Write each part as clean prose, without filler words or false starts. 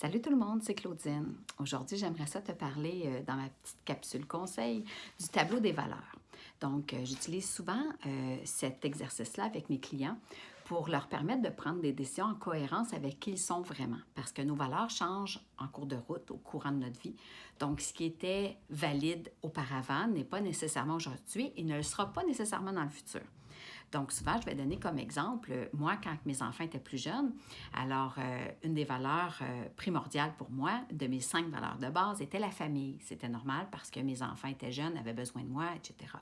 Salut tout le monde, c'est Claudine. Aujourd'hui, j'aimerais ça te parler dans ma petite capsule conseil du tableau des valeurs. Donc, j'utilise souvent cet exercice-là avec mes clients pour leur permettre de prendre des décisions en cohérence avec qui ils sont vraiment. Parce que nos valeurs changent en cours de route, au courant de notre vie. Donc, ce qui était valide auparavant n'est pas nécessairement aujourd'hui et ne le sera pas nécessairement dans le futur. Donc, souvent, je vais donner comme exemple, moi, quand mes enfants étaient plus jeunes, alors, une des valeurs primordiales pour moi, de mes 5 valeurs de base, était la famille. C'était normal parce que mes enfants étaient jeunes, avaient besoin de moi, etc.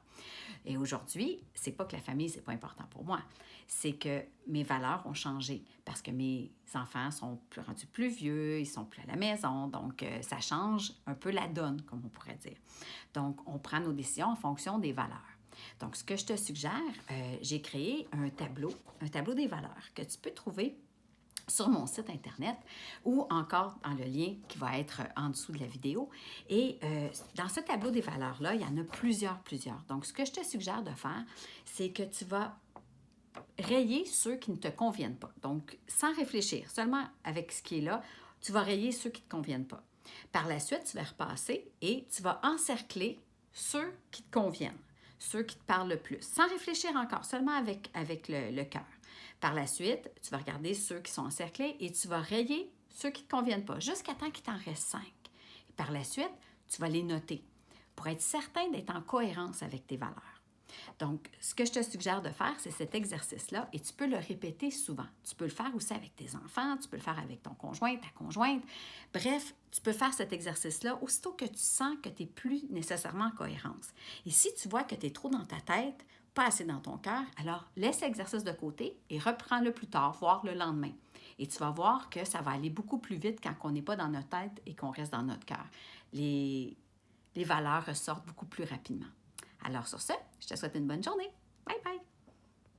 Et aujourd'hui, c'est pas que la famille, c'est pas important pour moi. C'est que mes valeurs ont changé parce que mes enfants sont rendus plus vieux, ils sont plus à la maison, donc ça change un peu la donne, comme on pourrait dire. Donc, on prend nos décisions en fonction des valeurs. Donc, ce que je te suggère, j'ai créé un tableau des valeurs que tu peux trouver sur mon site Internet ou encore dans le lien qui va être en dessous de la vidéo. Et dans ce tableau des valeurs-là, il y en a plusieurs. Donc, ce que je te suggère de faire, c'est que tu vas rayer ceux qui ne te conviennent pas. Donc, sans réfléchir, seulement avec ce qui est là, tu vas rayer ceux qui ne te conviennent pas. Par la suite, tu vas repasser et tu vas encercler ceux qui te conviennent, ceux qui te parlent le plus, sans réfléchir encore, seulement avec le cœur. Par la suite, tu vas regarder ceux qui sont encerclés et tu vas rayer ceux qui ne te conviennent pas, jusqu'à temps qu'il t'en reste 5. Et par la suite, tu vas les noter pour être certain d'être en cohérence avec tes valeurs. Donc, ce que je te suggère de faire, c'est cet exercice-là et tu peux le répéter souvent. Tu peux le faire aussi avec tes enfants, tu peux le faire avec ton conjoint, ta conjointe. Bref, tu peux faire cet exercice-là aussitôt que tu sens que tu n'es plus nécessairement en cohérence. Et si tu vois que tu es trop dans ta tête, pas assez dans ton cœur, alors laisse l'exercice de côté et reprends-le plus tard, voire le lendemain. Et tu vas voir que ça va aller beaucoup plus vite quand on n'est pas dans notre tête et qu'on reste dans notre cœur. Les valeurs ressortent beaucoup plus rapidement. Alors sur ce, je te souhaite une bonne journée.